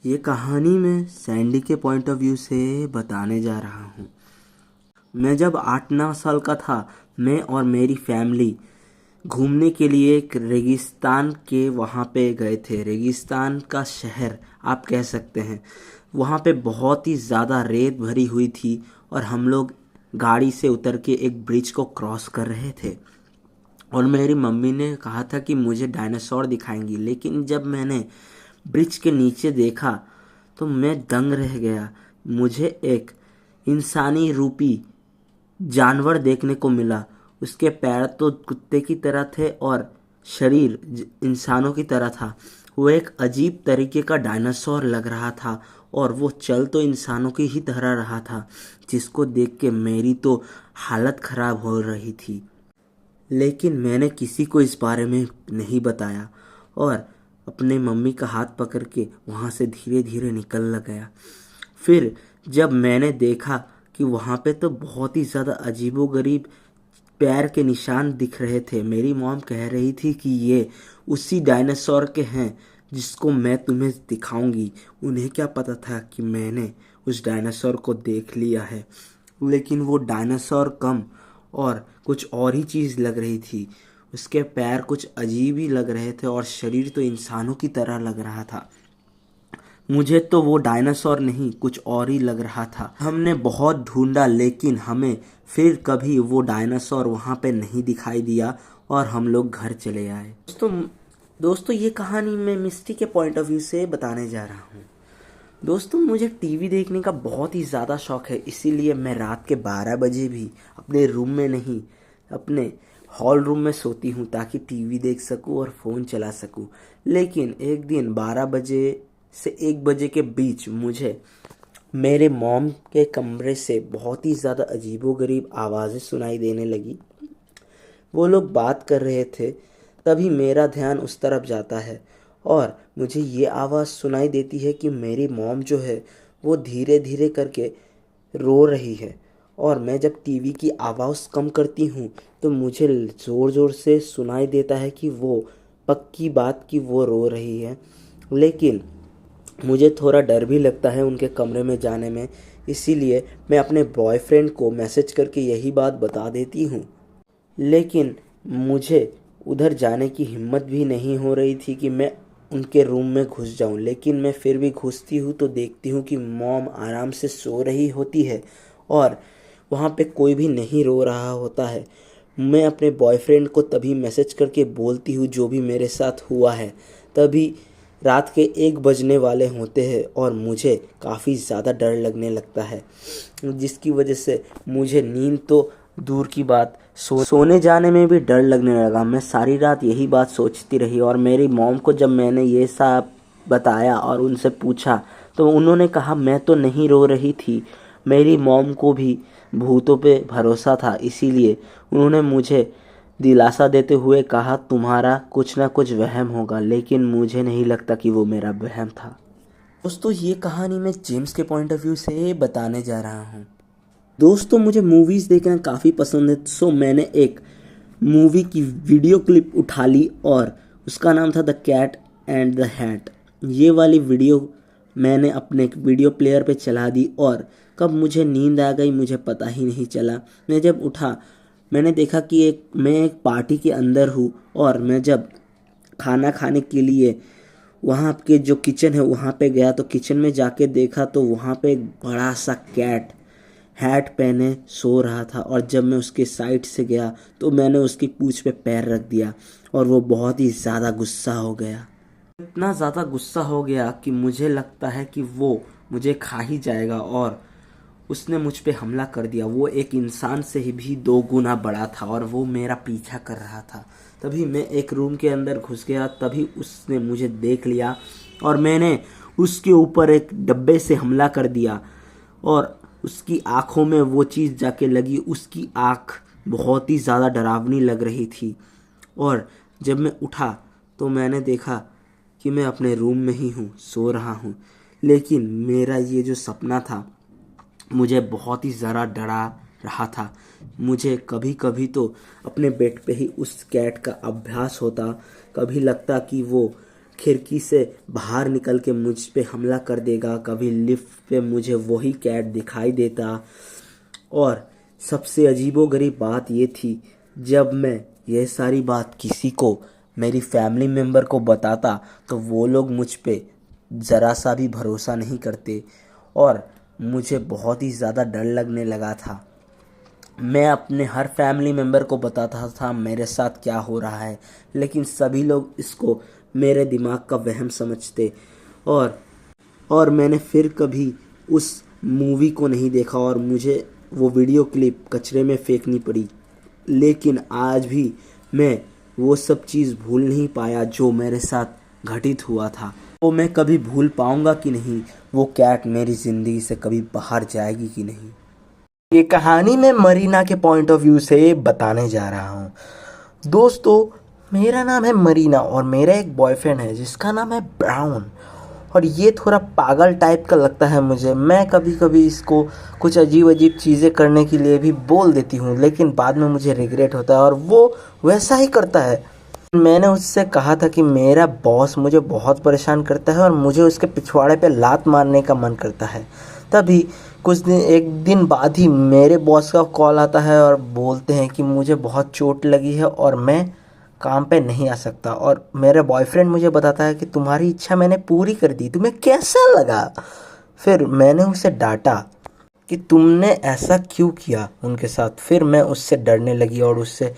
ये कहानी मैं सैंडी के पॉइंट ऑफ व्यू से बताने जा रहा हूँ। मैं जब 8-9 साल का था, मैं और मेरी फैमिली घूमने के लिए एक रेगिस्तान के वहाँ पे गए थे। रेगिस्तान का शहर आप कह सकते हैं। वहाँ पे बहुत ही ज़्यादा रेत भरी हुई थी और हम लोग गाड़ी से उतर के एक ब्रिज को क्रॉस कर रहे थे और मेरी मम्मी ने कहा था कि मुझे डायनासोर दिखाएंगी, लेकिन जब मैंने ब्रिज के नीचे देखा तो मैं दंग रह गया। मुझे एक इंसानी रूपी जानवर देखने को मिला। उसके पैर तो कुत्ते की तरह थे और शरीर इंसानों की तरह था। वो एक अजीब तरीके का डायनासोर लग रहा था और वो चल तो इंसानों की ही तरह रहा था, जिसको देख के मेरी तो हालत ख़राब हो रही थी। लेकिन मैंने किसी को इस बारे में नहीं बताया और अपने मम्मी का हाथ पकड़ के वहाँ से धीरे धीरे निकल गया। फिर जब मैंने देखा कि वहाँ पे तो बहुत ही ज़्यादा अजीबोगरीब पैर के निशान दिख रहे थे। मेरी मॉम कह रही थी कि ये उसी डायनासोर के हैं जिसको मैं तुम्हें दिखाऊंगी। उन्हें क्या पता था कि मैंने उस डायनासोर को देख लिया है, लेकिन वो डायनासोर कम और कुछ और ही चीज़ लग रही थी। उसके पैर कुछ अजीब ही लग रहे थे और शरीर तो इंसानों की तरह लग रहा था। मुझे तो वो डायनासोर नहीं, कुछ और ही लग रहा था। हमने बहुत ढूंढा, लेकिन हमें फिर कभी वो डायनासोर वहाँ पे नहीं दिखाई दिया और हम लोग घर चले आए। दोस्तों ये कहानी मैं मिस्टी के पॉइंट ऑफ व्यू से बताने जा रहा हूँ। दोस्तों मुझे टीवी देखने का बहुत ही ज़्यादा शौक़ है, इसीलिए मैं रात के 12 बजे भी अपने रूम में नहीं, अपने हॉल रूम में सोती हूँ ताकि टीवी देख सकूँ और फ़ोन चला सकूँ। लेकिन एक दिन 12 बजे से 1 बजे के बीच मुझे मेरे मॉम के कमरे से बहुत ही ज़्यादा अजीबोगरीब आवाज़ें सुनाई देने लगी। वो लोग बात कर रहे थे, तभी मेरा ध्यान उस तरफ जाता है और मुझे ये आवाज़ सुनाई देती है कि मेरी मॉम जो है वो धीरे धीरे करके रो रही है। और मैं जब टीवी की आवाज़ कम करती हूँ तो मुझे ज़ोर ज़ोर से सुनाई देता है कि वो पक्की बात कि वो रो रही है। लेकिन मुझे थोड़ा डर भी लगता है उनके कमरे में जाने में, इसीलिए मैं अपने बॉयफ्रेंड को मैसेज करके यही बात बता देती हूँ। लेकिन मुझे उधर जाने की हिम्मत भी नहीं हो रही थी कि मैं उनके रूम में घुस जाऊं। लेकिन मैं फिर भी घुसती हूँ तो देखती हूँ कि मॉम आराम से सो रही होती है और वहाँ पे कोई भी नहीं रो रहा होता है। मैं अपने बॉयफ्रेंड को तभी मैसेज करके बोलती हूँ जो भी मेरे साथ हुआ है। तभी रात के 1 बजने वाले होते हैं और मुझे काफ़ी ज़्यादा डर लगने लगता है, जिसकी वजह से मुझे नींद तो दूर की बात, सोने जाने में भी डर लगने लगा। मैं सारी रात यही बात सोचती रही और मेरी मॉम को जब मैंने ये सब बताया और उनसे पूछा तो उन्होंने कहा मैं तो नहीं रो रही थी। मेरी मॉम को भी भूतों पे भरोसा था, इसीलिए उन्होंने मुझे दिलासा देते हुए कहा तुम्हारा कुछ ना कुछ वहम होगा, लेकिन मुझे नहीं लगता कि वो मेरा वहम था। दोस्तों ये कहानी मैं जेम्स के पॉइंट ऑफ व्यू से बताने जा रहा हूँ। दोस्तों मुझे मूवीज़ देखना काफ़ी पसंद है, सो मैंने एक मूवी की वीडियो क्लिप उठा ली और उसका नाम था the cat and the hat. ये वाली वीडियो मैंने अपने वीडियो प्लेयर पे चला दी और कब मुझे नींद आ गई मुझे पता ही नहीं चला। मैं जब उठा मैंने देखा कि मैं एक पार्टी के अंदर हूँ और मैं जब खाना खाने के लिए वहाँ के जो किचन है वहाँ पे गया तो किचन में जाके देखा तो वहाँ पे एक बड़ा सा कैट हैट पहने सो रहा था। और जब मैं उसके साइड से गया तो मैंने उसकी पूंछ पे पैर रख दिया और वो बहुत ही ज़्यादा गुस्सा हो गया। इतना ज़्यादा गुस्सा हो गया कि मुझे लगता है कि वो मुझे खा ही जाएगा और उसने मुझ पे हमला कर दिया। वो एक इंसान से ही भी 2 गुना बड़ा था और वो मेरा पीछा कर रहा था। तभी मैं एक रूम के अंदर घुस गया, तभी उसने मुझे देख लिया और मैंने उसके ऊपर एक डब्बे से हमला कर दिया और उसकी आँखों में वो चीज़ जाके लगी। उसकी आँख बहुत ही ज़्यादा डरावनी लग रही थी और जब मैं उठा तो मैंने देखा कि मैं अपने रूम में ही हूँ, सो रहा हूँ। लेकिन मेरा ये जो सपना था मुझे बहुत ही ज़्यादा डरा रहा था। मुझे कभी कभी तो अपने बेड पे ही उस कैट का अभ्यास होता, कभी लगता कि वो खिड़की से बाहर निकल के मुझ पे हमला कर देगा, कभी लिफ्ट पे मुझे वही कैट दिखाई देता। और सबसे अजीबोगरीब बात ये थी, जब मैं ये सारी बात किसी को, मेरी फैमिली मेम्बर को बताता तो वो लोग मुझ पे ज़रा सा भी भरोसा नहीं करते और मुझे बहुत ही ज़्यादा डर लगने लगा था। मैं अपने हर फैमिली मेम्बर को बताता था मेरे साथ क्या हो रहा है, लेकिन सभी लोग इसको मेरे दिमाग का वहम समझते और मैंने फिर कभी उस मूवी को नहीं देखा और मुझे वो वीडियो क्लिप कचरे में फेंकनी पड़ी। लेकिन आज भी मैं वो सब चीज़ भूल नहीं पाया जो मेरे साथ घटित हुआ था। वो मैं कभी भूल पाऊँगा कि नहीं, वो कैट मेरी ज़िंदगी से कभी बाहर जाएगी कि नहीं। ये कहानी मैं मरीना के पॉइंट ऑफ व्यू से बताने जा रहा हूँ। दोस्तों, मेरा नाम है मरीना और मेरा एक बॉयफ्रेंड है जिसका नाम है ब्राउन। और ये थोड़ा पागल टाइप का लगता है मुझे। मैं कभी कभी इसको कुछ अजीब अजीब चीज़ें करने के लिए भी बोल देती हूँ, लेकिन बाद में मुझे रिग्रेट होता है और वो वैसा ही करता है। मैंने उससे कहा था कि मेरा बॉस मुझे बहुत परेशान करता है और मुझे उसके पिछवाड़े पे लात मारने का मन करता है। तभी एक दिन बाद ही मेरे बॉस का कॉल आता है और बोलते हैं कि मुझे बहुत चोट लगी है और मैं काम पे नहीं आ सकता। और मेरे बॉयफ्रेंड मुझे बताता है कि तुम्हारी इच्छा मैंने पूरी कर दी, तुम्हें कैसा लगा? फिर मैंने उसे डांटा कि तुमने ऐसा क्यों किया उनके साथ। फिर मैं उससे डरने लगी और उससे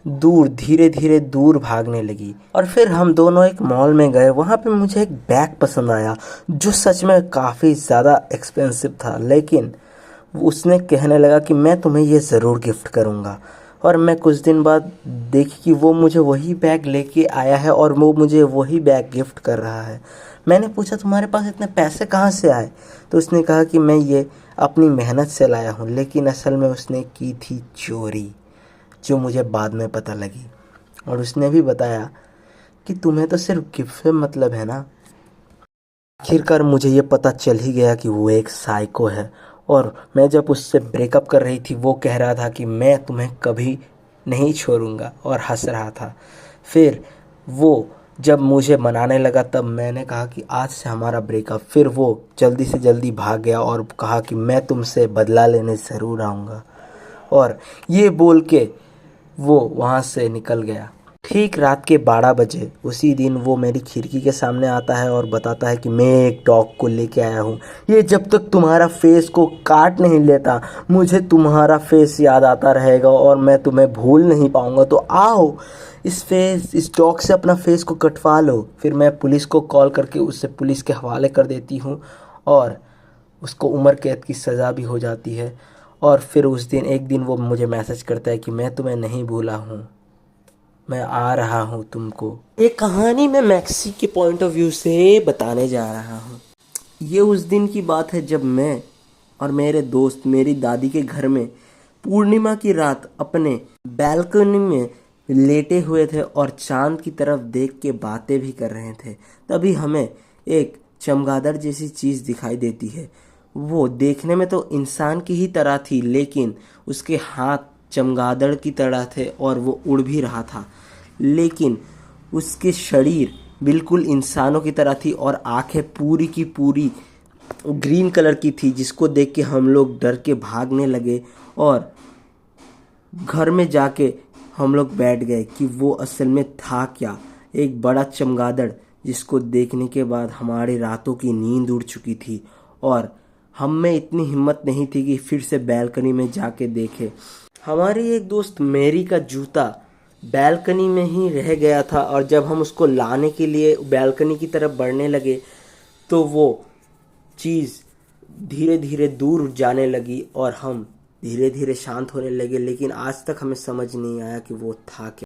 धीरे धीरे दूर भागने लगी। और फिर हम दोनों एक मॉल में गए। वहाँ पे मुझे एक बैग पसंद आया जो सच में काफ़ी ज़्यादा एक्सपेंसिव था, लेकिन उसने कहने लगा कि मैं तुम्हें ये ज़रूर गिफ्ट करूँगा। और मैं कुछ दिन बाद देखी कि वो मुझे वही बैग लेके आया है और वो मुझे वही बैग गिफ्ट कर रहा है। मैंने पूछा तुम्हारे पास इतने पैसे कहाँ से आए? तो उसने कहा कि मैं ये अपनी मेहनत से लाया हूँ, लेकिन असल में उसने की थी चोरी, जो मुझे बाद में पता लगी। और उसने भी बताया कि तुम्हें तो सिर्फ गिफ्ट से मतलब है ना। आखिरकार मुझे ये पता चल ही गया कि वो एक साइको है। और मैं जब उससे ब्रेकअप कर रही थी, वो कह रहा था कि मैं तुम्हें कभी नहीं छोड़ूंगा और हंस रहा था। फिर वो जब मुझे मनाने लगा तब मैंने कहा कि आज से हमारा ब्रेकअप। फिर वो जल्दी से जल्दी भाग गया और कहा कि मैं तुमसे बदला लेने ज़रूर आऊँगा। और ये बोल के वो वहाँ से निकल गया। ठीक रात के 12 बजे उसी दिन वो मेरी खिड़की के सामने आता है और बताता है कि मैं एक डॉग को लेके आया हूँ। ये जब तक तुम्हारा फेस को काट नहीं लेता, मुझे तुम्हारा फेस याद आता रहेगा और मैं तुम्हें भूल नहीं पाऊँगा। तो आओ इस डॉग से अपना फेस को कटवा लो। फिर मैं पुलिस को कॉल करके उससे पुलिस के हवाले कर देती हूँ और उसको उम्र कैद की सज़ा भी हो जाती है। और फिर एक दिन वो मुझे मैसेज करता है कि मैं तुम्हें नहीं भूला हूँ, मैं आ रहा हूँ तुमको। एक कहानी मैं मैक्सी के पॉइंट ऑफ व्यू से बताने जा रहा हूँ। ये उस दिन की बात है जब मैं और मेरे दोस्त मेरी दादी के घर में पूर्णिमा की रात अपने बैल्कनी में लेटे हुए थे और चांद की तरफ देख के बातें भी कर रहे थे। तभी हमें एक चमगादड़ जैसी चीज़ दिखाई देती है। वो देखने में तो इंसान की ही तरह थी, लेकिन उसके हाथ चमगादड़ की तरह थे और वो उड़ भी रहा था, लेकिन उसके शरीर बिल्कुल इंसानों की तरह थी और आंखें पूरी की पूरी ग्रीन कलर की थी, जिसको देख के हम लोग डर के भागने लगे और घर में जाके हम लोग बैठ गए कि वो असल में था क्या, एक बड़ा चमगादड़, जिसको देखने के बाद हमारी रातों की नींद उड़ चुकी थी और हम में इतनी हिम्मत नहीं थी कि फिर से बैल्कनी में जाके देखे। हमारी एक दोस्त मेरी का जूता बैल्कनी में ही रह गया था और जब हम उसको लाने के लिए बैल्कनी की तरफ बढ़ने लगे तो वो चीज़ धीरे धीरे दूर जाने लगी और हम धीरे धीरे शांत होने लगे, लेकिन आज तक हमें समझ नहीं आया कि वो था क्या।